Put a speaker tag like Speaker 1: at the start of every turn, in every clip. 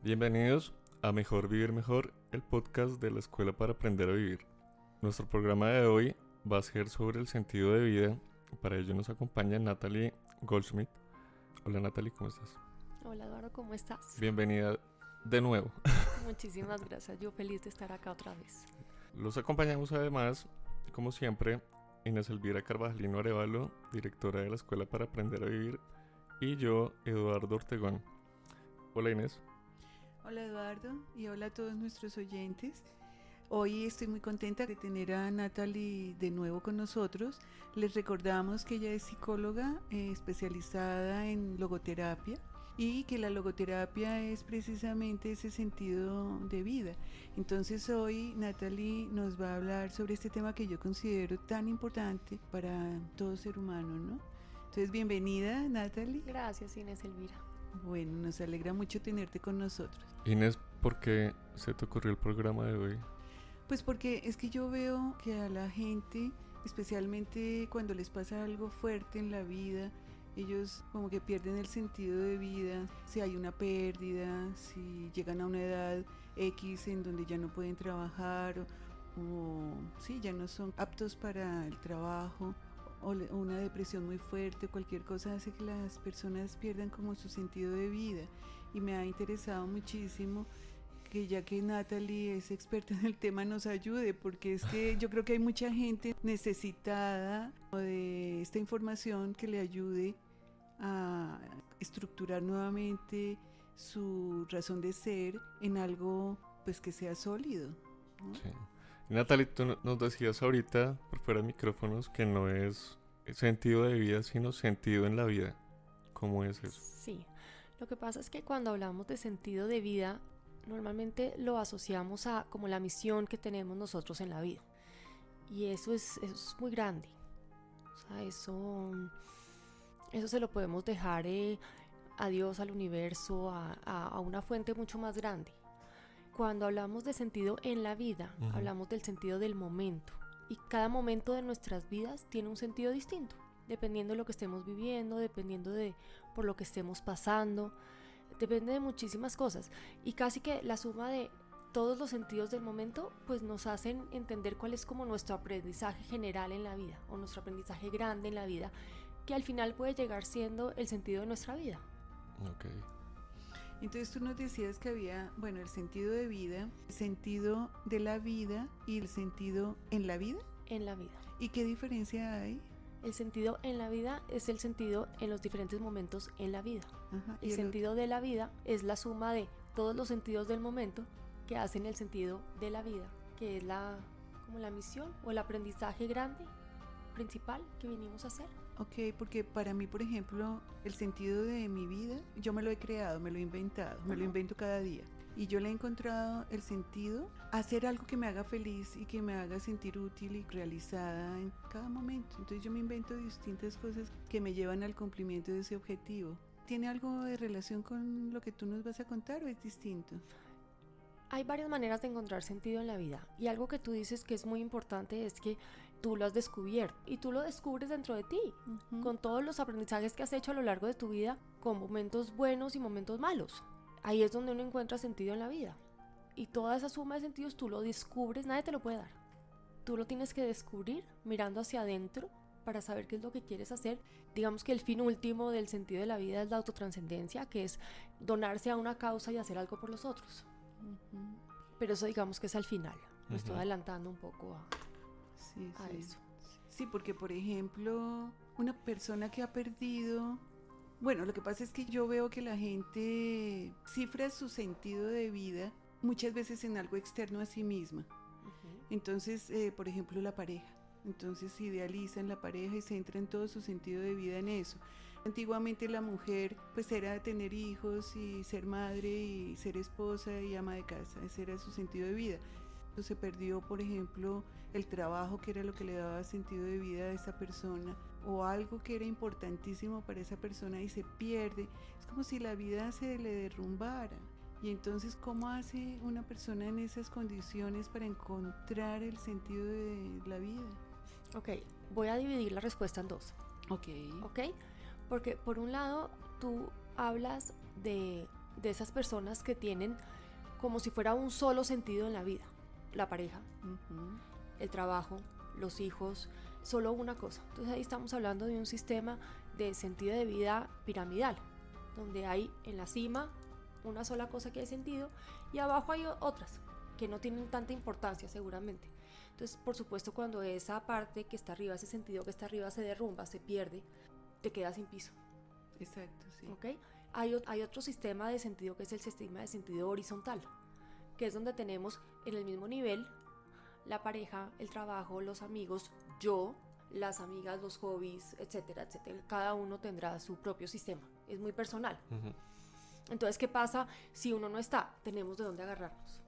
Speaker 1: Bienvenidos a Mejor Vivir Mejor, el podcast de la Escuela para Aprender a Vivir. Nuestro programa de hoy va a ser sobre el sentido de vida. Para ello nos acompaña Natalie Goldschmidt. Hola Natalie, ¿cómo estás?
Speaker 2: Hola Eduardo, ¿cómo estás?
Speaker 1: Bienvenida de nuevo.
Speaker 2: Muchísimas gracias, yo feliz de estar acá otra vez.
Speaker 1: Los acompañamos además, como siempre, Inés Elvira Carvajalino Arevalo, directora de la Escuela para Aprender a Vivir, y yo, Eduardo Ortegón. Hola Inés.
Speaker 3: Hola Eduardo y hola a todos nuestros oyentes. Hoy estoy muy contenta de tener a Natalie de nuevo con nosotros. Les recordamos que ella es psicóloga especializada en logoterapia y que la logoterapia es precisamente ese sentido de vida. Entonces hoy Natalie nos va a hablar sobre este tema que yo considero tan importante para todo ser humano, ¿no? Entonces bienvenida Natalie.
Speaker 2: Gracias Inés Elvira.
Speaker 3: Bueno, nos alegra mucho tenerte con nosotros.
Speaker 1: Inés, ¿por qué se te ocurrió el programa de hoy?
Speaker 3: Pues porque es que yo veo que a la gente, especialmente cuando les pasa algo fuerte en la vida, ellos como que pierden el sentido de vida, si hay una pérdida, si llegan a una edad X en donde ya no pueden trabajar o sí, ya no son aptos para el trabajo, o una depresión muy fuerte, cualquier cosa hace que las personas pierdan como su sentido de vida. Y me ha interesado muchísimo que ya que Natalie es experta en el tema nos ayude, porque es que yo creo que hay mucha gente necesitada de esta información que le ayude a estructurar nuevamente su razón de ser en algo pues que sea sólido, ¿no?
Speaker 1: Sí. Natalie, tú nos decías ahorita, por fuera de micrófonos, que no es sentido de vida, sino sentido en la vida. ¿Cómo es eso?
Speaker 2: Sí, lo que pasa es que cuando hablamos de sentido de vida, normalmente lo asociamos a como la misión que tenemos nosotros en la vida. Y eso es muy grande. O sea, eso se lo podemos dejar a Dios, al universo, a una fuente mucho más grande. Cuando hablamos de sentido en la vida, hablamos del sentido del momento. Y cada momento de nuestras vidas tiene un sentido distinto, dependiendo de lo que estemos viviendo, dependiendo de por lo que estemos pasando, depende de muchísimas cosas. Y casi que la suma de todos los sentidos del momento, pues nos hacen entender cuál es como nuestro aprendizaje general en la vida, o nuestro aprendizaje grande en la vida, que al final puede llegar siendo el sentido de nuestra vida.
Speaker 1: Ok.
Speaker 3: Entonces tú nos decías que había, bueno, el sentido de vida, el sentido de la vida y el sentido en la vida.
Speaker 2: En la vida.
Speaker 3: ¿Y qué diferencia hay?
Speaker 2: El sentido en la vida es el sentido en los diferentes momentos en la vida.
Speaker 3: Ajá,
Speaker 2: El sentido de la vida es la suma de todos los sentidos del momento que hacen el sentido de la vida, que es como la misión o el aprendizaje grande, principal que vinimos a hacer.
Speaker 3: Ok, porque para mí, por ejemplo, el sentido de mi vida, yo me lo he creado, me lo he inventado, me lo invento cada día. Y yo le he encontrado el sentido a hacer algo que me haga feliz y que me haga sentir útil y realizada en cada momento. Entonces yo me invento distintas cosas que me llevan al cumplimiento de ese objetivo. ¿Tiene algo de relación con lo que tú nos vas a contar o es distinto?
Speaker 2: Hay varias maneras de encontrar sentido en la vida, y algo que tú dices que es muy importante es que tú lo has descubierto y tú lo descubres dentro de ti, con todos los aprendizajes que has hecho a lo largo de tu vida, con momentos buenos y momentos malos. Ahí es donde uno encuentra sentido en la vida, y toda esa suma de sentidos tú lo descubres, nadie te lo puede dar. Tú lo tienes que descubrir mirando hacia adentro para saber qué es lo que quieres hacer. Digamos que el fin último del sentido de la vida es la autotranscendencia, que es donarse a una causa y hacer algo por los otros. Pero eso digamos que es al final. Me estoy adelantando un poco a eso.
Speaker 3: Sí, porque por ejemplo, una persona que ha perdido... Bueno, lo que pasa es que yo veo que la gente cifra su sentido de vida muchas veces en algo externo a sí misma. Entonces, por ejemplo, la pareja. Entonces idealizan la pareja y centran todo su sentido de vida en eso. Antiguamente la mujer pues era tener hijos y ser madre y ser esposa y ama de casa, ese era su sentido de vida. Entonces se perdió, por ejemplo, el trabajo, que era lo que le daba sentido de vida a esa persona, o algo que era importantísimo para esa persona y se pierde. Es como si la vida se le derrumbara. Y entonces, ¿cómo hace una persona en esas condiciones para encontrar el sentido de la vida?
Speaker 2: Ok, voy a dividir la respuesta en dos.
Speaker 3: Ok.
Speaker 2: Ok, porque por un lado tú hablas de de esas personas que tienen como si fuera un solo sentido en la vida: la pareja, el trabajo, los hijos, solo una cosa. Entonces ahí estamos hablando de un sistema de sentido de vida piramidal, donde hay en la cima una sola cosa que hay sentido y abajo hay otras que no tienen tanta importancia seguramente. Entonces, por supuesto, cuando esa parte que está arriba, ese sentido que está arriba se derrumba, se pierde, te quedas sin piso.
Speaker 3: Exacto, sí.
Speaker 2: ¿Okay? Hay otro sistema de sentido que es el sistema de sentido horizontal, que es donde tenemos en el mismo nivel la pareja, el trabajo, los amigos, yo, las amigas, los hobbies, etcétera, etcétera. Cada uno tendrá su propio sistema, es muy personal. Entonces, ¿qué pasa si uno no está? Tenemos de dónde agarrarnos.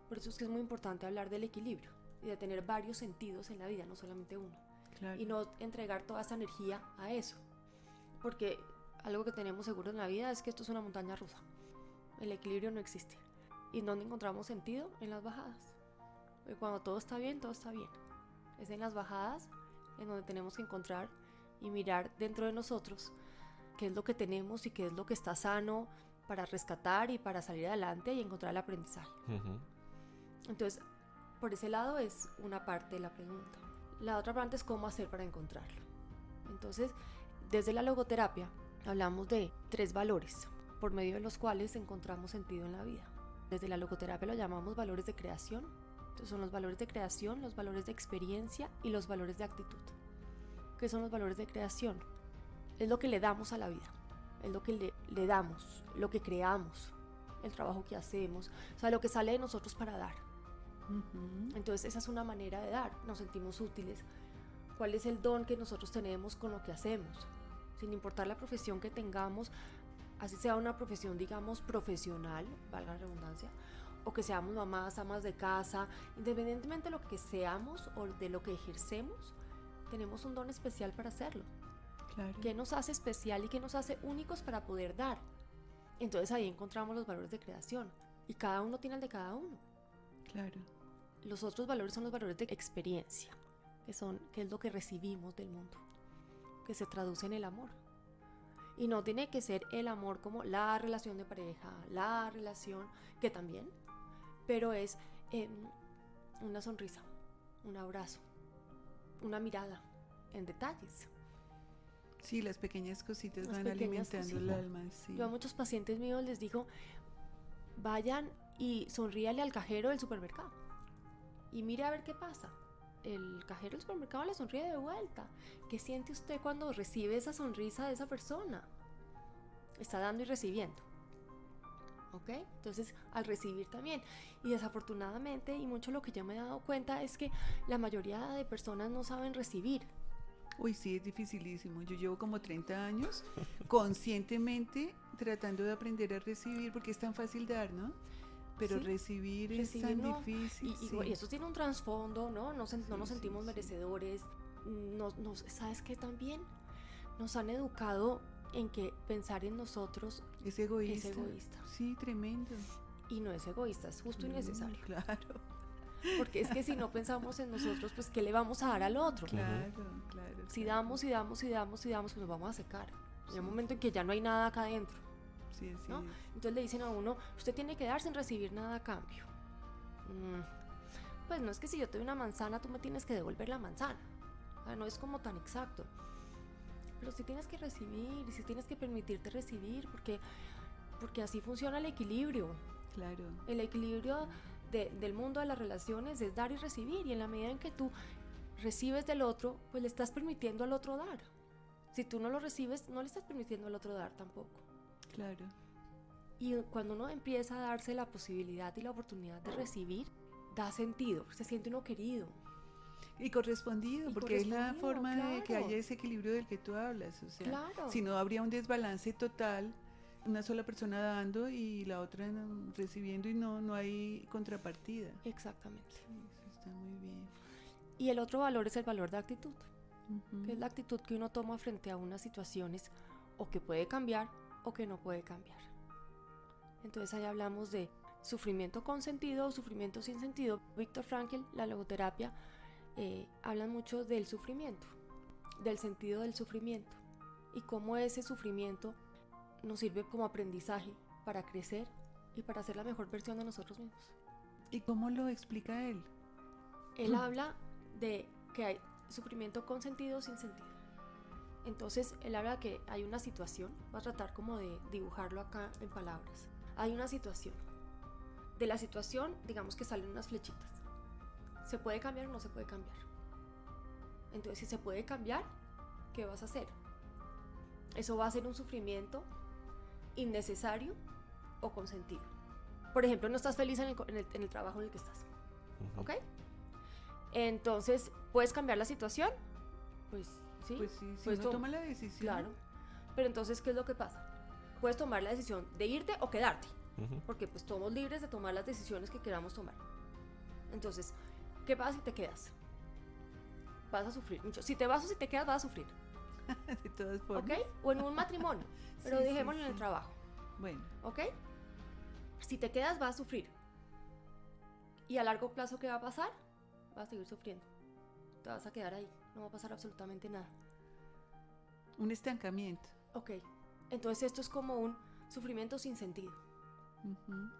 Speaker 2: Por eso es que es muy importante hablar del equilibrio y de tener varios sentidos en la vida, no solamente uno.
Speaker 3: Claro.
Speaker 2: Y no entregar toda esa energía a eso, porque algo que tenemos seguro en la vida es que esto es una montaña rusa. El equilibrio no existe. ¿Y dónde encontramos sentido? En las bajadas. Porque cuando todo está bien, todo está bien. Es en las bajadas en donde tenemos que encontrar y mirar dentro de nosotros qué es lo que tenemos y qué es lo que está sano para rescatar y para salir adelante y encontrar el aprendizaje. Entonces, por ese lado es una parte de la pregunta. La otra parte es cómo hacer para encontrarlo. Entonces, desde la logoterapia hablamos de 3 valores por medio de los cuales encontramos sentido en la vida. Desde la logoterapia lo llamamos valores de creación. Entonces son los valores de creación, los valores de experiencia y los valores de actitud. ¿Qué son los valores de creación? Es lo que le damos a la vida, es lo que le damos, lo que creamos, el trabajo que hacemos, o sea, lo que sale de nosotros para dar. Entonces esa es una manera de dar, nos sentimos útiles. ¿Cuál es el don que nosotros tenemos con lo que hacemos? Sin importar la profesión que tengamos, así sea una profesión, digamos, profesional, valga la redundancia, o que seamos mamás, amas de casa, independientemente de lo que seamos o de lo que ejercemos, tenemos un don especial para hacerlo.
Speaker 3: Claro.
Speaker 2: ¿Qué nos hace especial y qué nos hace únicos para poder dar? Entonces ahí encontramos los valores de creación y cada uno tiene el de cada uno.
Speaker 3: Claro.
Speaker 2: Los otros valores son los valores de experiencia, que es lo que recibimos del mundo, que se traduce en el amor. Y no tiene que ser el amor como la relación de pareja, la relación, que también, pero es una sonrisa, un abrazo, una mirada en detalles.
Speaker 3: Sí, las pequeñas cositas
Speaker 2: Las
Speaker 3: van
Speaker 2: pequeñas
Speaker 3: alimentando el alma. Sí.
Speaker 2: Yo a muchos pacientes míos les digo, vayan y sonríale al cajero del supermercado y mire a ver qué pasa. El cajero del supermercado le sonríe de vuelta. ¿Qué siente usted cuando recibe esa sonrisa de esa persona? Está dando y recibiendo. ¿Ok? Entonces, al recibir también. Y desafortunadamente, y mucho lo que yo me he dado cuenta es que la mayoría de personas no saben recibir.
Speaker 3: Uy, sí, es dificilísimo. Yo llevo como 30 años conscientemente tratando de aprender a recibir, porque es tan fácil dar, ¿no? Pero
Speaker 2: Sí,
Speaker 3: recibir es tan
Speaker 2: no.
Speaker 3: difícil.
Speaker 2: Y eso tiene un trasfondo, ¿no? No nos sentimos
Speaker 3: sí.
Speaker 2: merecedores. ¿Sabes qué también? Nos han educado en que pensar en nosotros
Speaker 3: Es egoísta.
Speaker 2: es egoísta.
Speaker 3: Sí, tremendo.
Speaker 2: Y no es egoísta, es justo y necesario.
Speaker 3: Claro,
Speaker 2: Porque es que si no pensamos en nosotros, pues ¿qué le vamos a dar al otro?
Speaker 3: claro.
Speaker 2: Si damos y damos y damos y damos, pues nos vamos a secar. Hay un momento en que ya no hay nada acá adentro,
Speaker 3: Sí, así
Speaker 2: ¿no?
Speaker 3: es.
Speaker 2: Entonces le dicen a uno, usted tiene que dar sin recibir nada a cambio. Pues no es que si yo te doy una manzana, tú me tienes que devolver la manzana. O sea, no es como tan exacto. Pero sí tienes que recibir y sí tienes que permitirte recibir, porque así funciona el equilibrio.
Speaker 3: Claro.
Speaker 2: El equilibrio del mundo de las relaciones es dar y recibir, y en la medida en que tú recibes del otro, pues le estás permitiendo al otro dar. Si tú no lo recibes, no le estás permitiendo al otro dar tampoco.
Speaker 3: Claro.
Speaker 2: Y cuando uno empieza a darse la posibilidad y la oportunidad de recibir, da sentido, se siente uno querido.
Speaker 3: Y correspondido,
Speaker 2: Y
Speaker 3: porque es la
Speaker 2: correspondido,
Speaker 3: forma de que
Speaker 2: claro.
Speaker 3: haya ese equilibrio del que tú hablas. O sea,
Speaker 2: Claro.
Speaker 3: si no habría un desbalance total, una sola persona dando y la otra recibiendo, y no hay contrapartida.
Speaker 2: Exactamente.
Speaker 3: Sí, eso está muy bien.
Speaker 2: Y el otro valor es el valor de actitud,
Speaker 3: Ujú.
Speaker 2: que es la actitud que uno toma frente a unas situaciones o que puede cambiar o que no puede cambiar. Entonces ahí hablamos de sufrimiento con sentido o sufrimiento sin sentido. Viktor Frankl, la logoterapia, habla mucho del sufrimiento, del sentido del sufrimiento y cómo ese sufrimiento nos sirve como aprendizaje para crecer y para ser la mejor versión de nosotros mismos.
Speaker 3: ¿Y cómo lo explica él?
Speaker 2: Él habla de que hay sufrimiento con sentido o sin sentido. Entonces, él habla de que hay una situación, voy a tratar como de dibujarlo acá en palabras. Hay una situación. De la situación, digamos que salen unas flechitas. ¿Se puede cambiar o no se puede cambiar? Entonces, si se puede cambiar, ¿qué vas a hacer? Eso va a ser un sufrimiento innecesario o con sentido. Por ejemplo, no estás feliz en el trabajo en el que estás. ¿Ok? Entonces, ¿puedes cambiar la situación? Pues sí.
Speaker 3: Pues sí, si
Speaker 2: Pues
Speaker 3: uno toma la decisión.
Speaker 2: Claro. Pero entonces, ¿qué es lo que pasa? Puedes tomar la decisión de irte o quedarte. Porque pues somos libres de tomar las decisiones que queramos tomar. Entonces, ¿qué pasa si te quedas? Vas a sufrir mucho. Si te vas o si te quedas, vas a sufrir.
Speaker 3: De todas formas.
Speaker 2: ¿Ok? O en un matrimonio. Pero
Speaker 3: Sí,
Speaker 2: dejémoslo
Speaker 3: sí,
Speaker 2: en el
Speaker 3: sí.
Speaker 2: trabajo.
Speaker 3: Bueno,
Speaker 2: ¿Ok? Si te quedas, vas a sufrir. Y a largo plazo, ¿qué va a pasar? Vas a seguir sufriendo. Te vas a quedar ahí. No va a pasar absolutamente nada.
Speaker 3: un estancamiento.
Speaker 2: Ok. Entonces esto es como un sufrimiento sin sentido.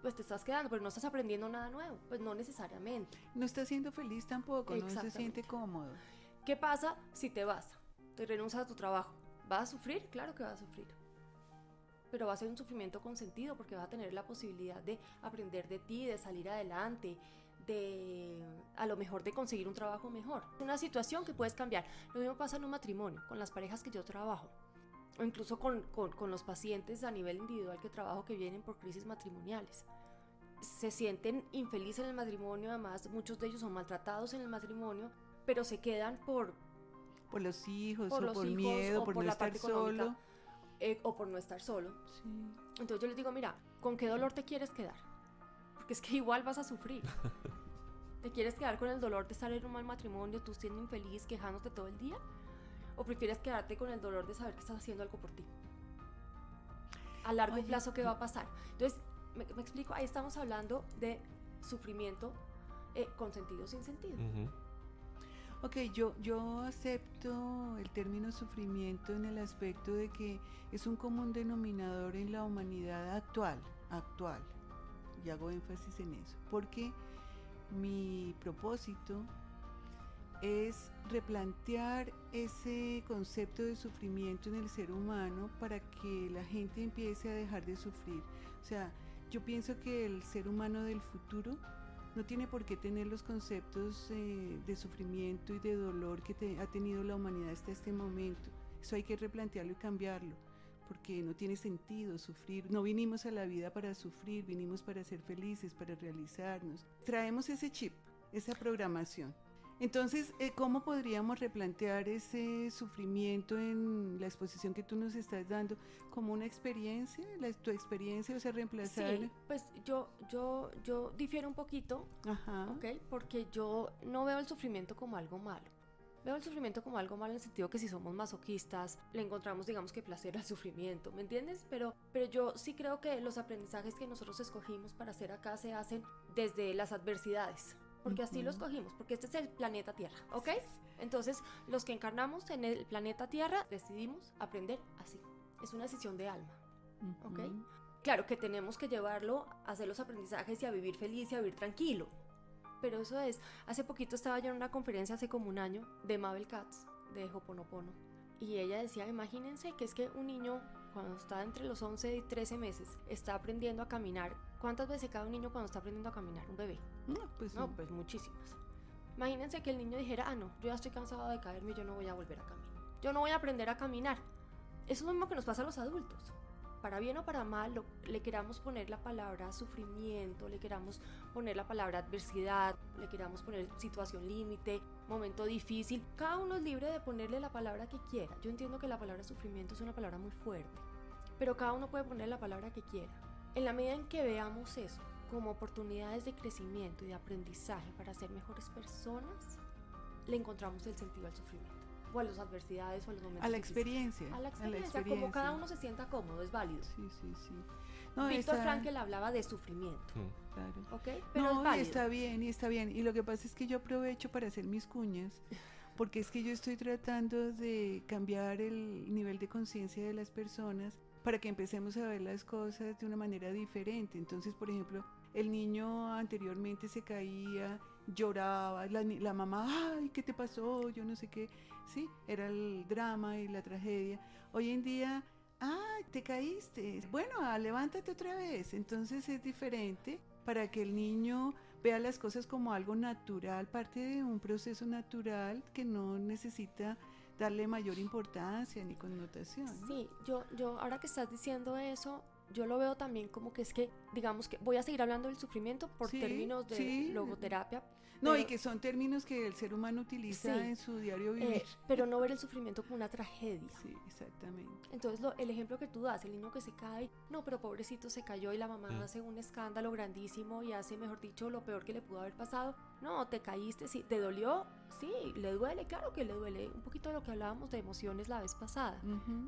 Speaker 2: Pues te estás quedando, pero no estás aprendiendo nada nuevo. Pues no necesariamente.
Speaker 3: No está siendo feliz tampoco, no se
Speaker 2: Exactamente.
Speaker 3: siente cómodo.
Speaker 2: ¿Qué pasa si te vas? Te renuncias a tu trabajo. ¿Vas a sufrir? Claro que vas a sufrir. Pero va a ser un sufrimiento con sentido porque vas a tener la posibilidad de aprender de ti, de salir adelante, de a lo mejor de conseguir un trabajo mejor. Una situación que puedes cambiar. Lo mismo pasa en un matrimonio, con las parejas que yo trabajo. O incluso con los pacientes a nivel individual que trabajo que vienen por crisis matrimoniales. Se sienten infelices en el matrimonio, además muchos de ellos son maltratados en el matrimonio, pero se quedan por
Speaker 3: los hijos,
Speaker 2: por
Speaker 3: o
Speaker 2: los
Speaker 3: por
Speaker 2: hijos,
Speaker 3: miedo,
Speaker 2: o
Speaker 3: por
Speaker 2: por
Speaker 3: no
Speaker 2: la
Speaker 3: estar
Speaker 2: parte económica.
Speaker 3: solo.
Speaker 2: O por no estar solo.
Speaker 3: Sí.
Speaker 2: Entonces yo les digo, mira, ¿con qué dolor te quieres quedar? Porque es que igual vas a sufrir. ¿Te quieres quedar con el dolor de estar en un mal matrimonio, tú siendo infeliz, quejándote todo el día? ¿O prefieres quedarte con el dolor de saber que estás haciendo algo por ti? A largo
Speaker 3: Oye,
Speaker 2: plazo, ¿qué va a pasar? Entonces, me explico, ahí estamos hablando de sufrimiento con sentido o sin sentido.
Speaker 3: Ok, yo acepto el término sufrimiento en el aspecto de que es un común denominador en la humanidad actual, y hago énfasis en eso, porque mi propósito es replantear ese concepto de sufrimiento en el ser humano para que la gente empiece a dejar de sufrir. O sea, yo pienso que el ser humano del futuro no tiene por qué tener los conceptos de sufrimiento y de dolor que ha tenido la humanidad hasta este momento. Eso hay que replantearlo y cambiarlo, porque no tiene sentido sufrir. No vinimos a la vida para sufrir, vinimos para ser felices, para realizarnos. Traemos ese chip, esa programación. Entonces, ¿cómo podríamos replantear ese sufrimiento en la exposición que tú nos estás dando como una experiencia, tu experiencia, o sea, reemplazar?
Speaker 2: Sí, pues yo difiero un poquito,
Speaker 3: Ajá.
Speaker 2: ¿ok? Porque yo no veo el sufrimiento como algo malo. Veo el sufrimiento como algo malo en el sentido que si somos masoquistas, le encontramos, digamos que placer al sufrimiento, ¿me entiendes? Pero yo sí creo que los aprendizajes que nosotros escogimos para hacer acá se hacen desde las adversidades. Porque así lo escogimos, porque este es el planeta Tierra, ¿ok? Entonces, los que encarnamos en el planeta Tierra decidimos aprender así. Es una decisión de alma, ¿ok? Claro que tenemos que llevarlo a hacer los aprendizajes y a vivir feliz y a vivir tranquilo. Pero eso es, hace poquito estaba yo en una conferencia hace como un año de Mabel Katz, de Ho'oponopono. Y ella decía, imagínense que es que un niño cuando está entre los 11 y 13 meses está aprendiendo a caminar. ¿Cuántas veces cada un niño cuando está aprendiendo a caminar? Un bebé. No, pues muchísimas. Imagínense que el niño dijera, no, yo ya estoy cansado de caerme, yo no voy a volver a caminar. Yo no voy a aprender a caminar. Eso es lo mismo que nos pasa a los adultos. Para bien o para mal, le queramos poner la palabra sufrimiento, le queramos poner la palabra adversidad, le queramos poner situación límite, momento difícil. Cada uno es libre de ponerle la palabra que quiera. Yo entiendo que la palabra sufrimiento es una palabra muy fuerte, pero cada uno puede poner la palabra que quiera. En la medida en que veamos eso como oportunidades de crecimiento y de aprendizaje para ser mejores personas, le encontramos el sentido al sufrimiento, o a las adversidades, o a los momentos
Speaker 3: A la
Speaker 2: difíciles.
Speaker 3: experiencia.
Speaker 2: A la experiencia, como cada uno se sienta cómodo, es válido.
Speaker 3: Sí. No,
Speaker 2: Víctor Frankl hablaba de sufrimiento,
Speaker 3: Claro.
Speaker 2: ¿ok? Pero
Speaker 3: No,
Speaker 2: es válido.
Speaker 3: y está bien. Y lo que pasa es que yo aprovecho para hacer mis cuñas, porque es que yo estoy tratando de cambiar el nivel de conciencia de las personas para que empecemos a ver las cosas de una manera diferente. Entonces, por ejemplo, el niño anteriormente se caía, lloraba, la mamá, ay, ¿qué te pasó? Yo no sé qué. Sí, era el drama y la tragedia. Hoy en día, ah, te caíste. Bueno, levántate otra vez. Entonces es diferente para que el niño vea las cosas como algo natural, parte de un proceso natural que no necesita darle mayor importancia ni connotación, ¿no?
Speaker 2: Sí, yo ahora que estás diciendo eso, yo lo veo también como que es que, digamos que voy a seguir hablando del sufrimiento por
Speaker 3: Sí,
Speaker 2: términos de
Speaker 3: sí.
Speaker 2: logoterapia.
Speaker 3: No, y
Speaker 2: pero-
Speaker 3: que son términos que el ser humano utiliza
Speaker 2: Sí,
Speaker 3: en su diario vivir.
Speaker 2: pero no ver el sufrimiento como una tragedia.
Speaker 3: Sí, exactamente.
Speaker 2: Entonces el ejemplo que tú das, el niño que se cae, no, pero pobrecito se cayó y la mamá hace un escándalo grandísimo y hace, mejor dicho, lo peor que le pudo haber pasado. No, te caíste, sí, ¿te dolió? Sí, le duele, claro que le duele. Un poquito de lo que hablábamos de emociones la vez pasada.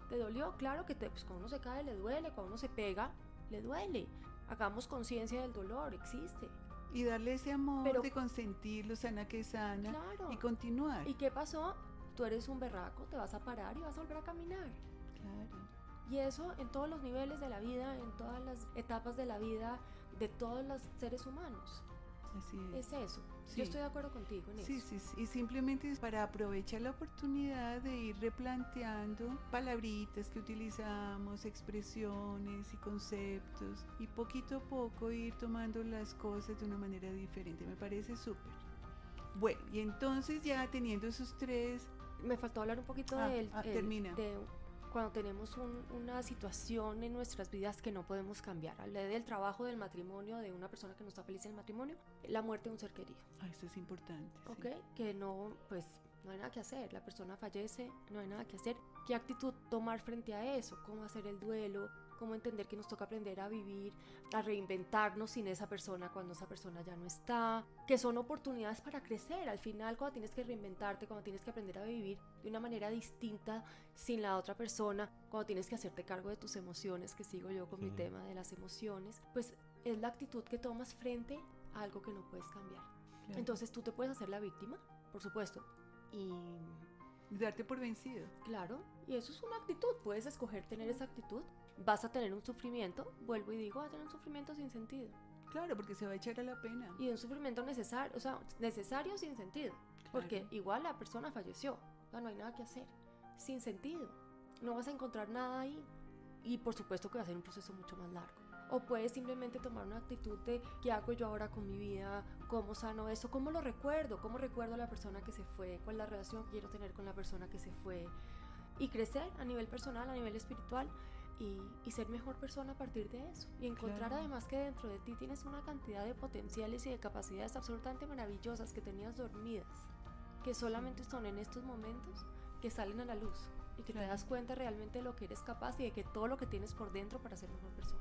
Speaker 2: ¿Te dolió? Claro que pues, cuando uno se cae le duele, cuando uno se pega, le duele. Hagamos conciencia del dolor, existe.
Speaker 3: Y darle ese amor
Speaker 2: Pero-
Speaker 3: de consentirlo, sana que sana,
Speaker 2: Claro.
Speaker 3: y continuar.
Speaker 2: ¿Y qué pasó? Tú eres un berraco, te vas a parar y vas a volver a caminar.
Speaker 3: Claro.
Speaker 2: Y eso en todos los niveles de la vida, en todas las etapas de la vida de todos los seres humanos.
Speaker 3: Así
Speaker 2: Es eso.
Speaker 3: Sí.
Speaker 2: Yo estoy de acuerdo contigo en
Speaker 3: Sí,
Speaker 2: eso.
Speaker 3: sí, sí. Y simplemente es para aprovechar la oportunidad de ir replanteando palabritas que utilizamos, expresiones y conceptos, y poquito a poco ir tomando las cosas de una manera diferente. Me parece súper. Bueno, y entonces ya teniendo esos tres,
Speaker 2: Me faltó hablar un poquito
Speaker 3: termina.
Speaker 2: de cuando tenemos una situación en nuestras vidas que no podemos cambiar. Hablé del trabajo, del matrimonio, de una persona que no está feliz en el matrimonio, la muerte de un ser querido.
Speaker 3: Esto es importante. sí.
Speaker 2: ¿Ok? Que no, pues, no hay nada que hacer. La persona fallece, no hay nada que hacer. ¿Qué actitud tomar frente a eso? ¿Cómo hacer el duelo? ¿Cómo entender que nos toca aprender a vivir, a reinventarnos sin esa persona cuando esa persona ya no está? Que son oportunidades para crecer. Al final, cuando tienes que reinventarte, cuando tienes que aprender a vivir de una manera distinta sin la otra persona, cuando tienes que hacerte cargo de tus emociones, que sigo yo con mi tema de las emociones, pues es la actitud que tomas frente a algo que no puedes cambiar.
Speaker 3: Claro.
Speaker 2: Entonces tú te puedes hacer la víctima, por supuesto, y
Speaker 3: Y darte por vencido.
Speaker 2: claro, y eso es una actitud, puedes escoger tener esa actitud, vas a tener un sufrimiento, vuelvo y digo, vas a tener un sufrimiento sin sentido,
Speaker 3: Claro, porque se va a echar a la pena.
Speaker 2: y un sufrimiento necesario, o sea, necesario sin sentido, porque igual la persona falleció, o sea, no hay nada que hacer, sin sentido, no vas a encontrar nada ahí, y por supuesto que va a ser un proceso mucho más largo. O puedes simplemente tomar una actitud de ¿qué hago yo ahora con mi vida? ¿Cómo sano eso? ¿Cómo lo recuerdo? ¿Cómo recuerdo a la persona que se fue? ¿Cuál es la relación que quiero tener con la persona que se fue? Y crecer a nivel personal, a nivel espiritual y ser mejor persona a partir de eso. Y encontrar
Speaker 3: Claro.
Speaker 2: además que dentro de ti tienes una cantidad de potenciales y de capacidades absolutamente maravillosas que tenías dormidas, que solamente son en estos momentos que salen a la luz y que te
Speaker 3: Claro.
Speaker 2: das cuenta realmente de lo que eres capaz y de que todo lo que tienes por dentro para ser mejor persona.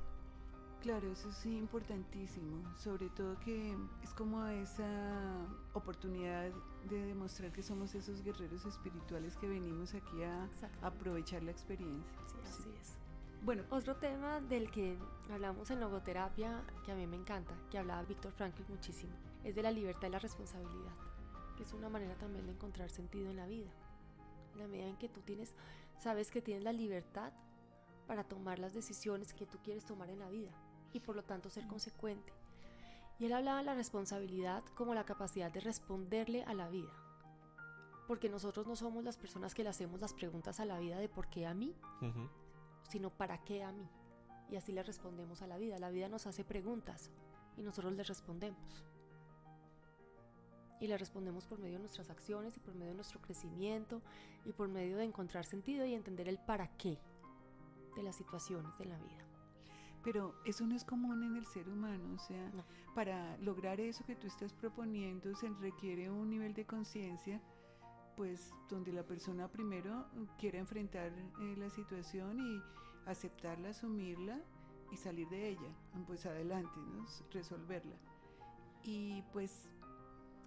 Speaker 3: Claro, eso sí, importantísimo. Sobre todo que es como esa oportunidad de demostrar que somos esos guerreros espirituales que venimos aquí a
Speaker 2: Exacto.
Speaker 3: aprovechar la experiencia.
Speaker 2: Sí, así es.
Speaker 3: Bueno,
Speaker 2: Otro tema del que hablamos en logoterapia, que a mí me encanta, que hablaba Víctor Frankl muchísimo, es de la libertad y la responsabilidad, que es una manera también de encontrar sentido en la vida. En la medida en que tú sabes que tienes la libertad para tomar las decisiones que tú quieres tomar en la vida y por lo tanto ser consecuente. Y él hablaba de la responsabilidad como la capacidad de responderle a la vida. Porque nosotros no somos las personas que le hacemos las preguntas a la vida de por qué a mí, sino para qué a mí. Y así le respondemos a la vida. La vida nos hace preguntas y nosotros le respondemos. Y le respondemos por medio de nuestras acciones y por medio de nuestro crecimiento y por medio de encontrar sentido y entender el para qué de las situaciones de la vida.
Speaker 3: pero eso no es común en el ser humano, o sea,
Speaker 2: No.
Speaker 3: para lograr eso que tú estás proponiendo se requiere un nivel de conciencia, pues donde la persona primero quiera enfrentar la situación y aceptarla, asumirla y salir de ella, pues adelante, ¿no? Resolverla. Y pues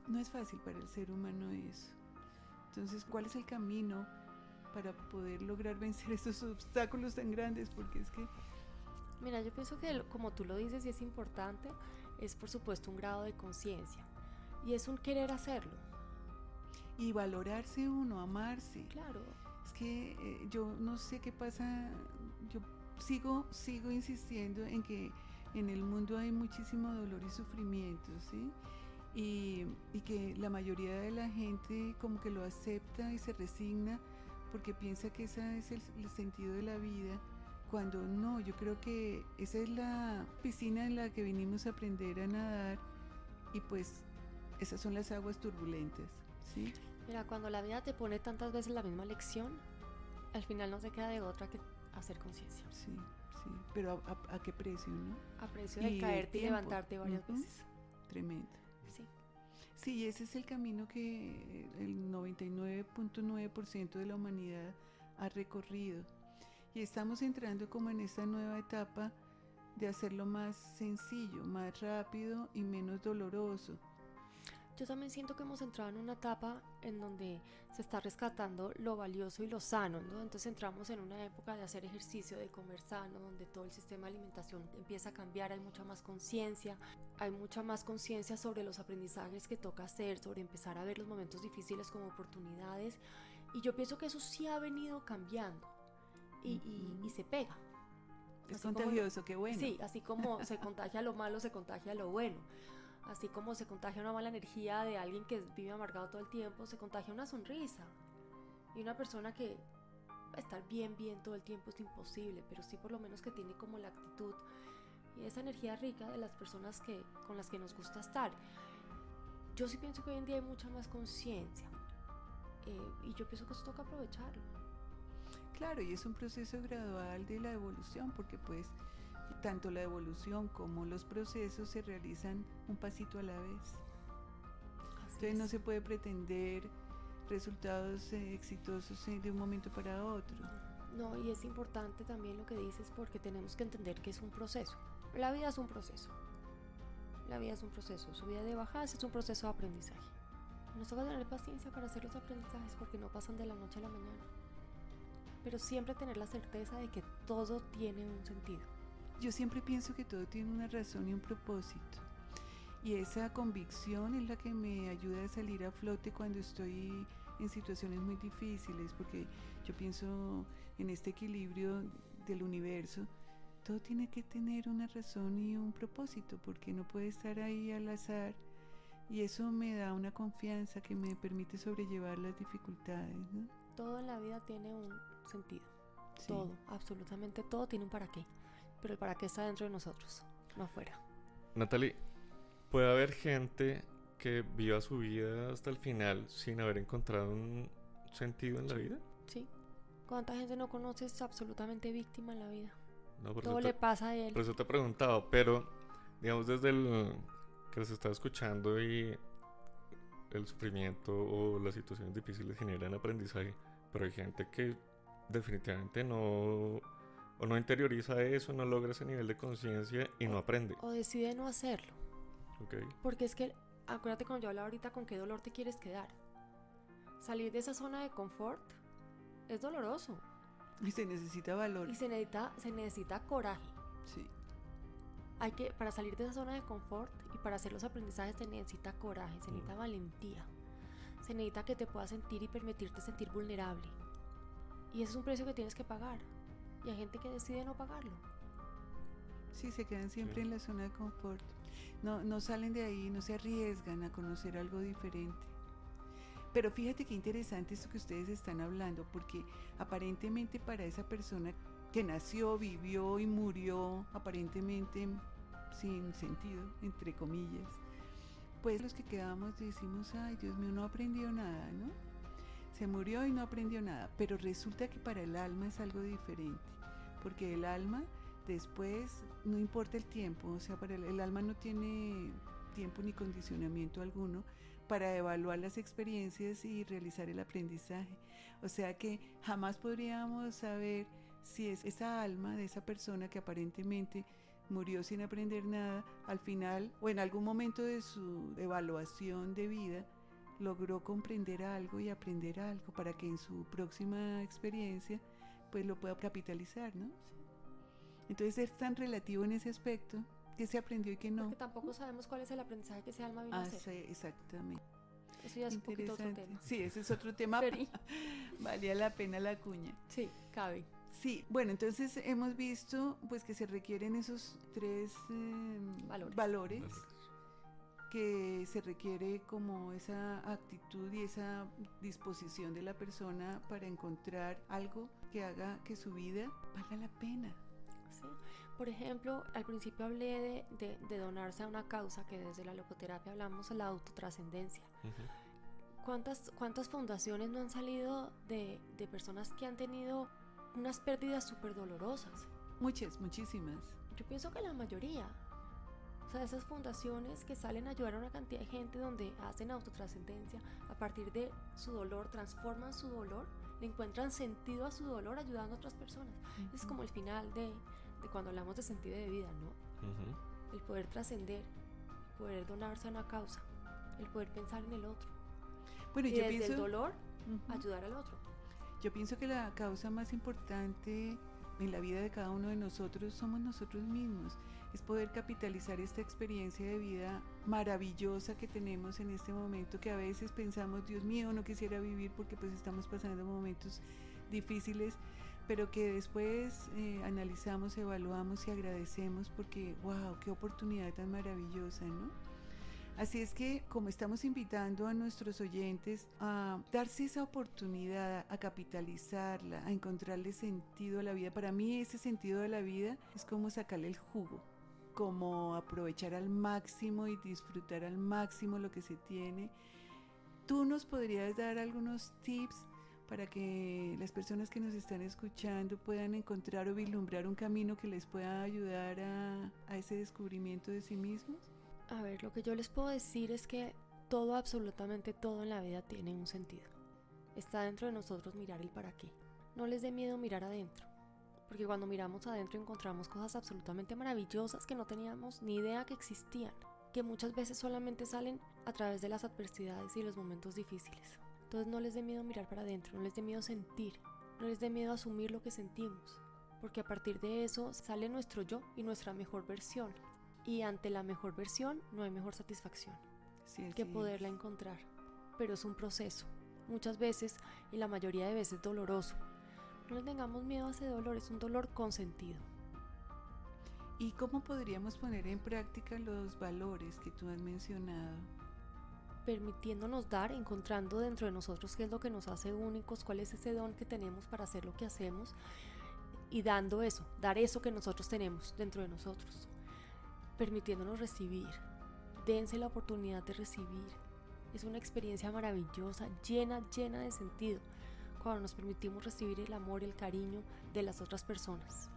Speaker 3: no es fácil para el ser humano eso. Entonces, ¿cuál es el camino para poder lograr vencer esos obstáculos tan grandes? Porque es que
Speaker 2: Mira, yo pienso que como tú lo dices y es importante, es por supuesto un grado de conciencia y es un querer hacerlo.
Speaker 3: y valorarse uno, amarse.
Speaker 2: Claro.
Speaker 3: Es que yo no sé qué pasa, yo sigo insistiendo en que en el mundo hay muchísimo dolor y sufrimiento, ¿sí? Y que la mayoría de la gente como que lo acepta y se resigna porque piensa que ese es el sentido de la vida, cuando no, yo creo que esa es la piscina en la que vinimos a aprender a nadar y pues esas son las aguas turbulentas, ¿sí?
Speaker 2: Mira, cuando la vida te pone tantas veces la misma lección, al final no te queda de otra que hacer conciencia.
Speaker 3: Sí, pero ¿a qué precio, no?
Speaker 2: A precio
Speaker 3: Y
Speaker 2: de
Speaker 3: de
Speaker 2: caerte y
Speaker 3: tiempo.
Speaker 2: levantarte varias veces.
Speaker 3: Tremendo.
Speaker 2: Sí.
Speaker 3: Sí, ese es el camino que el 99.9% de la humanidad ha recorrido. Y estamos entrando como en esta nueva etapa de hacerlo más sencillo, más rápido y menos doloroso.
Speaker 2: Yo también siento que hemos entrado en una etapa en donde se está rescatando lo valioso y lo sano, ¿no? Entonces entramos en una época de hacer ejercicio, de comer sano, donde todo el sistema de alimentación empieza a cambiar, hay mucha más conciencia sobre los aprendizajes que toca hacer, sobre empezar a ver los momentos difíciles como oportunidades, y yo pienso que eso sí ha venido cambiando y se pega.
Speaker 3: Es
Speaker 2: Así
Speaker 3: contagioso, qué bueno.
Speaker 2: Sí, así como se contagia lo malo, se contagia lo bueno. Así como se contagia una mala energía de alguien que vive amargado todo el tiempo, se contagia una sonrisa. Y una persona que estar bien todo el tiempo es imposible, pero sí por lo menos que tiene como la actitud y esa energía rica de las personas con las que nos gusta estar. Yo sí pienso que hoy en día hay mucha más conciencia y yo pienso que eso toca aprovecharlo.
Speaker 3: Claro, y es un proceso gradual de la evolución, porque pues tanto la evolución como los procesos se realizan un pasito a la vez. Entonces no se puede pretender resultados exitosos de un momento para otro.
Speaker 2: No, y es importante también lo que dices, porque tenemos que entender que es un proceso. La vida es un proceso. La vida es un proceso. Subida de bajadas es un proceso de aprendizaje. Nos toca tener paciencia para hacer los aprendizajes porque no pasan de la noche a la mañana. Pero siempre tener la certeza de que todo tiene un sentido.
Speaker 3: Yo siempre pienso que todo tiene una razón y un propósito. Y esa convicción es la que me ayuda a salir a flote cuando estoy en situaciones muy difíciles, porque yo pienso en este equilibrio del universo. Todo tiene que tener una razón y un propósito, porque no puede estar ahí al azar. Y eso me da una confianza que me permite sobrellevar las dificultades, ¿no?
Speaker 2: Todo en la vida tiene un sentido.
Speaker 3: Sí.
Speaker 2: Todo, absolutamente todo tiene un para qué. Pero el para qué está dentro de nosotros, no afuera.
Speaker 1: Natalie, ¿puede haber gente que viva su vida hasta el final sin haber encontrado un sentido en la vida?
Speaker 2: Sí. ¿Cuánta gente no conoces absolutamente víctima en la vida?
Speaker 1: No,
Speaker 2: Todo le pasa a él.
Speaker 1: Por eso te he preguntado, pero digamos desde el que se está escuchando y el sufrimiento o las situaciones difíciles generan aprendizaje, pero hay gente que definitivamente no interioriza eso, no logra ese nivel de conciencia y no aprende.
Speaker 2: O decide no hacerlo.
Speaker 1: Okay.
Speaker 2: Porque es que, acuérdate cuando yo hablaba ahorita con qué dolor te quieres quedar. Salir de esa zona de confort es doloroso.
Speaker 3: Y se necesita valor.
Speaker 2: Y se necesita coraje.
Speaker 3: Sí.
Speaker 2: Para salir de esa zona de confort y para hacer los aprendizajes se necesita coraje, se necesita valentía. Se necesita que te puedas sentir y permitirte sentir vulnerable. Y ese es un precio que tienes que pagar. Y hay gente que decide no pagarlo.
Speaker 3: Sí, se quedan siempre en la zona de confort. No salen de ahí, no se arriesgan a conocer algo diferente. Pero fíjate qué interesante esto que ustedes están hablando, porque aparentemente para esa persona que nació, vivió y murió aparentemente sin sentido, entre comillas, pues los que quedamos decimos, ay Dios mío, no aprendió nada, ¿no? Se murió y no aprendió nada, pero resulta que para el alma es algo diferente, porque el alma después, no importa el tiempo, o sea, para el alma no tiene tiempo ni condicionamiento alguno para evaluar las experiencias y realizar el aprendizaje. O sea que jamás podríamos saber si es esa alma de esa persona que aparentemente murió sin aprender nada, al final o en algún momento de su evaluación de vida logró comprender algo y aprender algo para que en su próxima experiencia pues lo pueda capitalizar, ¿no? Entonces es tan relativo en ese aspecto que se aprendió y que no.
Speaker 2: Porque tampoco sabemos cuál es el aprendizaje que ese alma vino a hacer.
Speaker 3: Sí, exactamente.
Speaker 2: Eso ya es un poquito otro tema.
Speaker 3: Sí, ese es otro tema. Valía la pena la cuña.
Speaker 2: Sí, cabe.
Speaker 3: Sí, bueno, entonces hemos visto pues que se requieren esos tres valores, que se requiere como esa actitud y esa disposición de la persona para encontrar algo que haga que su vida valga la pena.
Speaker 2: ¿Sí? Por ejemplo, al principio hablé de donarse a una causa, que desde la logoterapia hablamos de la autotrascendencia. Uh-huh. ¿Cuántas fundaciones no han salido de personas que han tenido unas pérdidas súper dolorosas?
Speaker 3: Muchísimas.
Speaker 2: Yo pienso que la mayoría. O sea, esas fundaciones que salen a ayudar a una cantidad de gente donde hacen autotrascendencia, a partir de su dolor, transforman su dolor, le encuentran sentido a su dolor ayudando a otras personas. Uh-huh. Es como el final de cuando hablamos de sentido de vida, ¿no? Uh-huh. El poder trascender, el poder donarse a una causa, el poder pensar en el otro.
Speaker 3: Bueno,
Speaker 2: y
Speaker 3: yo
Speaker 2: desde
Speaker 3: pienso,
Speaker 2: el dolor,
Speaker 3: uh-huh,
Speaker 2: ayudar al otro.
Speaker 3: Yo pienso que la causa más importante en la vida de cada uno de nosotros somos nosotros mismos. Es poder capitalizar esta experiencia de vida maravillosa que tenemos en este momento, que a veces pensamos, Dios mío, no quisiera vivir porque pues estamos pasando momentos difíciles, pero que después analizamos, evaluamos y agradecemos porque, wow, qué oportunidad tan maravillosa, ¿no? Así es que, como estamos invitando a nuestros oyentes a darse esa oportunidad, a capitalizarla, a encontrarle sentido a la vida, para mí ese sentido de la vida es como sacarle el jugo, como aprovechar al máximo y disfrutar al máximo lo que se tiene. ¿Tú nos podrías dar algunos tips para que las personas que nos están escuchando puedan encontrar o vislumbrar un camino que les pueda ayudar a ese descubrimiento de sí mismos?
Speaker 2: A ver, lo que yo les puedo decir es que todo, absolutamente todo en la vida tiene un sentido. Está dentro de nosotros mirar el para qué. No les dé miedo mirar adentro, porque cuando miramos adentro encontramos cosas absolutamente maravillosas que no teníamos ni idea que existían, que muchas veces solamente salen a través de las adversidades y los momentos difíciles. Entonces no les dé miedo mirar para adentro, no les dé miedo sentir, no les dé miedo asumir lo que sentimos, porque a partir de eso sale nuestro yo y nuestra mejor versión. Y ante la mejor versión no hay mejor satisfacción que poderla encontrar. Pero es un proceso, muchas veces y la mayoría de veces doloroso. No le tengamos miedo a ese dolor, es un dolor con sentido.
Speaker 3: ¿Y cómo podríamos poner en práctica los valores que tú has mencionado?
Speaker 2: Permitiéndonos dar, encontrando dentro de nosotros qué es lo que nos hace únicos, cuál es ese don que tenemos para hacer lo que hacemos, y dando eso, dar eso que nosotros tenemos dentro de nosotros. Permitiéndonos recibir, dense la oportunidad de recibir. Es una experiencia maravillosa, llena de sentido, cuando nos permitimos recibir el amor, el cariño de las otras personas.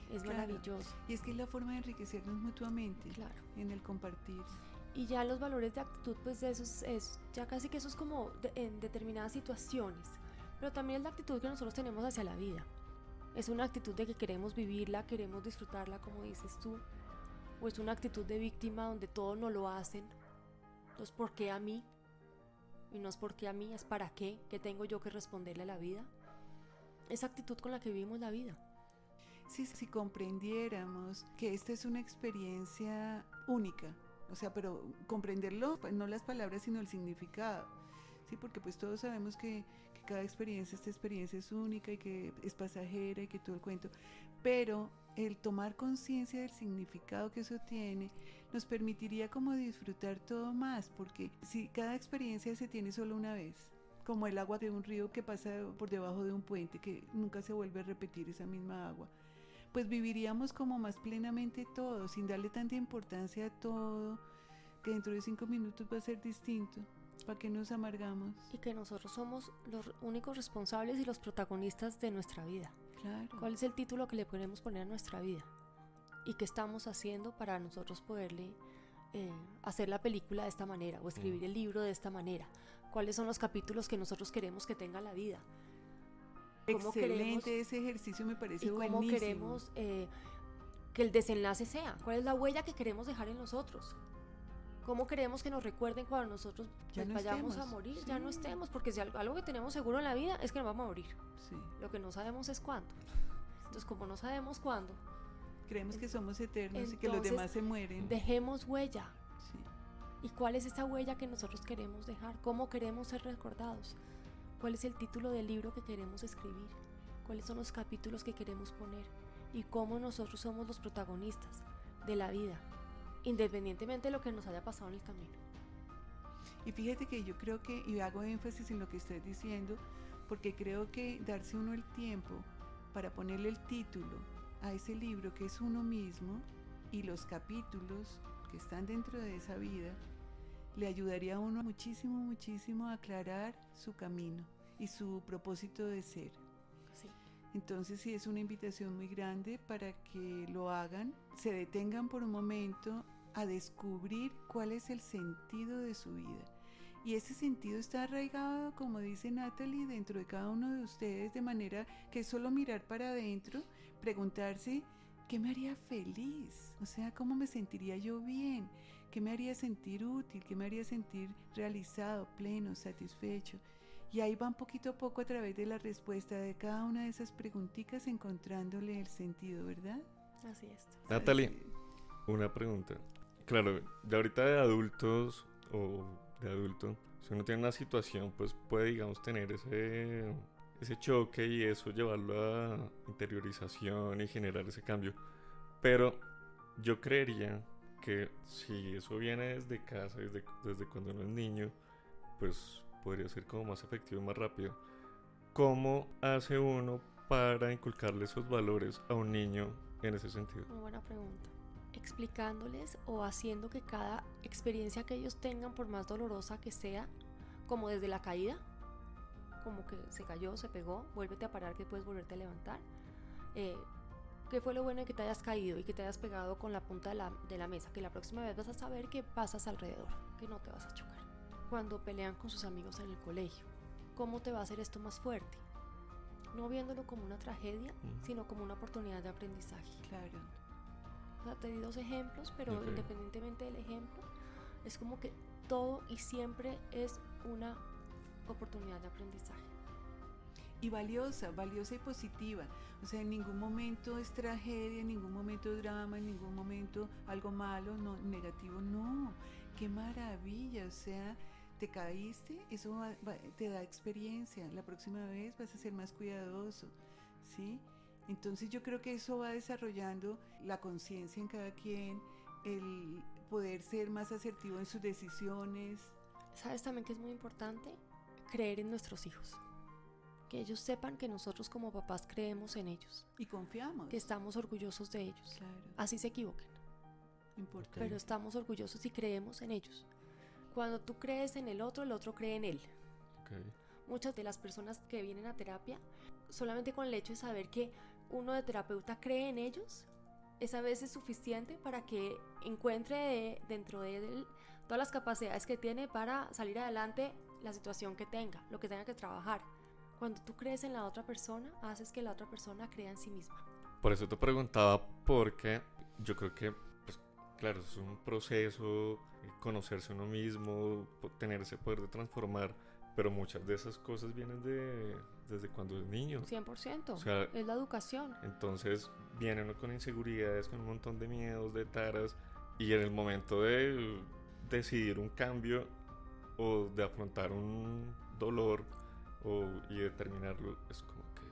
Speaker 2: Es claro, maravilloso.
Speaker 3: Y es que es la forma de enriquecernos mutuamente, claro, en el compartir.
Speaker 2: Y ya los valores de actitud, pues eso es ya casi que eso es como en determinadas situaciones, pero también es la actitud que nosotros tenemos hacia la vida. Es una actitud de que queremos vivirla, queremos disfrutarla, como dices tú. O es una actitud de víctima donde todo nos lo hacen. Entonces, ¿por qué a mí? Y no es por qué a mí, es para qué. ¿Qué tengo yo que responderle a la vida? Esa actitud con la que vivimos la vida.
Speaker 3: Sí, si comprendiéramos que esta es una experiencia única, o sea, pero comprenderlo, no las palabras, sino el significado. Sí, porque pues todos sabemos que cada experiencia, esta experiencia es única y que es pasajera y que todo el cuento, pero el tomar conciencia del significado que eso tiene nos permitiría como disfrutar todo más, porque si cada experiencia se tiene solo una vez, como el agua de un río que pasa por debajo de un puente, que nunca se vuelve a repetir esa misma agua, pues viviríamos como más plenamente todo, sin darle tanta importancia a todo, que dentro de 5 minutos va a ser distinto. ¿Para qué nos amargamos?
Speaker 2: Y que nosotros somos los únicos responsables y los protagonistas de nuestra vida.
Speaker 3: Claro.
Speaker 2: ¿Cuál es el título que le podemos poner a nuestra vida? ¿Y qué estamos haciendo para nosotros poderle hacer la película de esta manera o escribir el libro de esta manera? ¿Cuáles son los capítulos que nosotros queremos que tenga la vida?
Speaker 3: Excelente, ese ejercicio me parece buenísimo.
Speaker 2: ¿Cómo queremos que el desenlace sea? ¿Cuál es la huella que queremos dejar en nosotros? ¿Cómo queremos que nos recuerden cuando nosotros pues, no vayamos a morir? Sí. Ya no estemos, porque si algo que tenemos seguro en la vida es que nos vamos a morir.
Speaker 3: Sí.
Speaker 2: Lo que no sabemos es cuándo. Entonces, como no sabemos cuándo,
Speaker 3: creemos que somos eternos y que los demás se mueren.
Speaker 2: Dejemos huella.
Speaker 3: Sí.
Speaker 2: ¿Y cuál es esa huella que nosotros queremos dejar? ¿Cómo queremos ser recordados? ¿Cuál es el título del libro que queremos escribir? cuáles son los capítulos que queremos poner y cómo nosotros somos los protagonistas de la vida, independientemente de lo que nos haya pasado en el camino.
Speaker 3: Y fíjate que yo creo que, y hago énfasis en lo que estás diciendo, porque creo que darse uno el tiempo para ponerle el título a ese libro que es uno mismo y los capítulos que están dentro de esa vida, le ayudaría a uno muchísimo, muchísimo a aclarar su camino y su propósito de ser.
Speaker 2: Sí.
Speaker 3: Entonces sí es una invitación muy grande para que lo hagan, se detengan por un momento a descubrir cuál es el sentido de su vida. Y ese sentido está arraigado, como dice Natalie, dentro de cada uno de ustedes, de manera que es solo mirar para adentro, preguntarse qué me haría feliz, o sea, cómo me sentiría yo bien, qué me haría sentir útil, qué me haría sentir realizado, pleno, satisfecho. Y ahí van poquito a poco a través de la respuesta de cada una de esas preguntitas encontrándole el sentido, ¿verdad?
Speaker 2: Así es.
Speaker 1: Natalie, una pregunta. Claro, ya ahorita de adultos o de adulto, si uno tiene una situación, pues puede, digamos, tener ese choque y eso llevarlo a interiorización y generar ese cambio. Pero yo creería que si eso viene desde casa, desde cuando uno es niño, pues podría ser como más efectivo y más rápido. ¿Cómo hace uno para inculcarle esos valores a un niño en ese sentido?
Speaker 2: Muy buena pregunta. Explicándoles o haciendo que cada experiencia que ellos tengan, por más dolorosa que sea, como desde la caída, como que se cayó, se pegó, vuélvete a parar que puedes volverte a levantar. ¿Qué fue lo bueno de que te hayas caído y que te hayas pegado con la punta de la mesa? Que la próxima vez vas a saber qué pasas alrededor, que no te vas a chocar. Cuando pelean con sus amigos en el colegio, ¿cómo te va a hacer esto más fuerte? No viéndolo como una tragedia, sino como una oportunidad de aprendizaje.
Speaker 3: Claro.
Speaker 2: O sea, te di 2 ejemplos, pero
Speaker 1: Okay.
Speaker 2: Independientemente del ejemplo, es como que todo y siempre es una oportunidad de aprendizaje.
Speaker 3: Y valiosa y positiva. O sea, en ningún momento es tragedia, en ningún momento drama, en ningún momento algo malo, no, negativo, no. Qué maravilla, o sea, te caíste, eso te da experiencia. La próxima vez vas a ser más cuidadoso, ¿sí? Entonces yo creo que eso va desarrollando la conciencia en cada quien, el poder ser más asertivo en sus decisiones.
Speaker 2: ¿Sabes también que es muy importante? Creer en nuestros hijos. Que ellos sepan que nosotros como papás creemos en ellos.
Speaker 3: Y confiamos.
Speaker 2: Que estamos orgullosos de ellos.
Speaker 3: Claro.
Speaker 2: Así se equivoquen.
Speaker 3: Importante.
Speaker 2: Pero estamos orgullosos y creemos en ellos. Cuando tú crees en el otro cree en él.
Speaker 1: Okay.
Speaker 2: Muchas de las personas que vienen a terapia, solamente con el hecho de saber que uno de terapeuta cree en ellos, es a veces suficiente para que encuentre dentro de él todas las capacidades que tiene para salir adelante la situación que tenga, lo que tenga que trabajar. Cuando tú crees en la otra persona, haces que la otra persona crea en sí misma.
Speaker 1: Por eso te preguntaba, porque yo creo que, pues, claro, es un proceso, conocerse uno mismo, tener ese poder de transformar, pero muchas de esas cosas vienen desde cuando es niño.
Speaker 2: 100%,
Speaker 1: O sea,
Speaker 2: es la educación.
Speaker 1: Entonces viene uno con inseguridades, con un montón de miedos, de taras, y en el momento de decidir un cambio o de afrontar un dolor y determinarlo, es como que...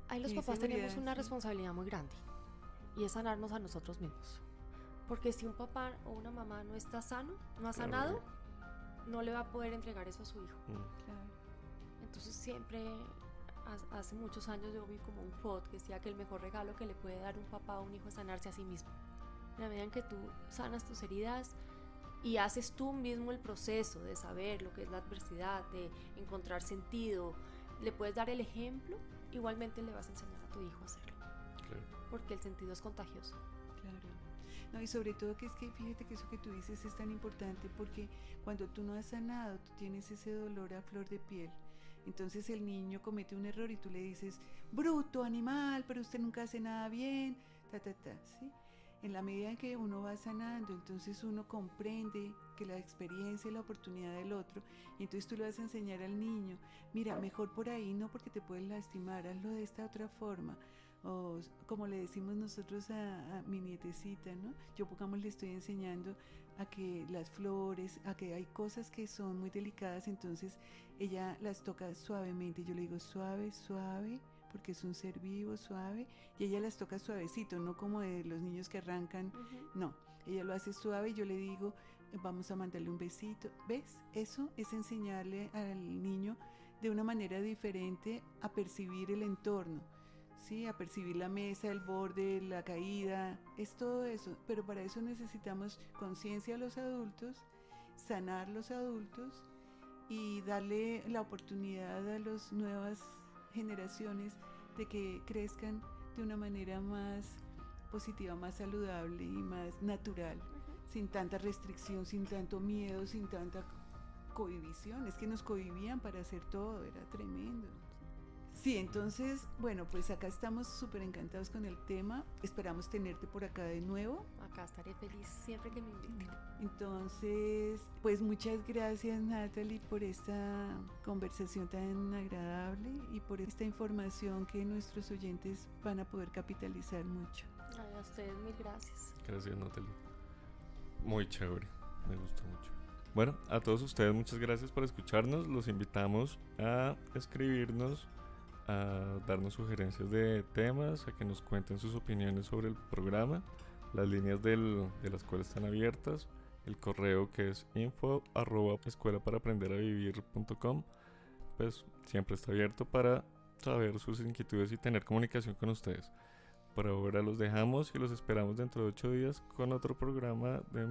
Speaker 2: Ahí los
Speaker 3: Sí,
Speaker 2: papás
Speaker 3: seguridad,
Speaker 2: tenemos una
Speaker 3: sí.
Speaker 2: responsabilidad muy grande, y es sanarnos a nosotros mismos. Porque si un papá o una mamá no está sano, no ha
Speaker 1: Claro.
Speaker 2: sanado, no le va a poder entregar eso a su hijo.
Speaker 3: Claro.
Speaker 2: Entonces siempre, hace muchos años yo vi como un quote que decía que el mejor regalo que le puede dar un papá a un hijo es sanarse a sí mismo. En la medida en que tú sanas tus heridas y haces tú mismo el proceso de saber lo que es la adversidad, de encontrar sentido, le puedes dar el ejemplo, igualmente le vas a enseñar a tu hijo a hacerlo.
Speaker 1: Claro.
Speaker 2: Porque el sentido es contagioso.
Speaker 3: Claro. No, y sobre todo que es que fíjate que eso que tú dices es tan importante porque cuando tú no has sanado, tú tienes ese dolor a flor de piel. Entonces el niño comete un error y tú le dices, bruto, animal, pero usted nunca hace nada bien, ¿sí? En la medida en que uno va sanando, entonces uno comprende que la experiencia y la oportunidad del otro, y entonces tú le vas a enseñar al niño, mira, mejor por ahí no porque te puedes lastimar, hazlo de esta otra forma. O como le decimos nosotros a mi nietecita, ¿no? Yo, pongamos, le estoy enseñando a que las flores, a que hay cosas que son muy delicadas, entonces ella las toca suavemente. Yo le digo suave, suave, porque es un ser vivo, suave, y ella las toca suavecito, no como de los niños que arrancan, no, ella lo hace suave y yo le digo, vamos a mandarle un besito, ¿ves? Eso es enseñarle al niño de una manera diferente a percibir el entorno, ¿sí? A percibir la mesa, el borde, la caída, es todo eso, pero para eso necesitamos conciencia a los adultos, sanar los adultos y darle la oportunidad a las nuevas generaciones de que crezcan de una manera más positiva, más saludable y más natural, sin tanta restricción, sin tanto miedo, sin tanta cohibición. Es que nos cohibían para hacer todo, era tremendo. Sí, entonces, bueno, pues acá estamos súper encantados con el tema. Esperamos tenerte por acá de nuevo.
Speaker 2: Acá estaré feliz siempre que me inviten.
Speaker 3: Entonces, pues muchas gracias, Natalie, por esta conversación tan agradable y por esta información que nuestros oyentes van a poder capitalizar mucho.
Speaker 2: Ay, a ustedes mil gracias.
Speaker 1: Gracias, Natalie. Muy chévere, me gustó mucho. Bueno, a todos ustedes muchas gracias por escucharnos. Los invitamos a escribirnos, a darnos sugerencias de temas, a que nos cuenten sus opiniones sobre el programa. Las líneas de la escuela están abiertas. El correo, que es info@escuelaparaaprenderavivir.com, pues siempre está abierto para saber sus inquietudes y tener comunicación con ustedes. Por ahora los dejamos y los esperamos dentro de 8 días con otro programa de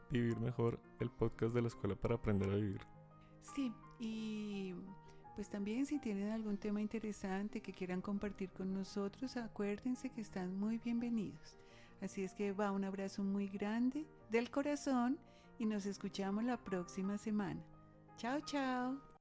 Speaker 1: Vivir Mejor, el podcast de la Escuela para Aprender a Vivir.
Speaker 3: Sí, y pues también si tienen algún tema interesante que quieran compartir con nosotros, acuérdense que están muy bienvenidos. Así es que va un abrazo muy grande del corazón y nos escuchamos la próxima semana. Chao, chao.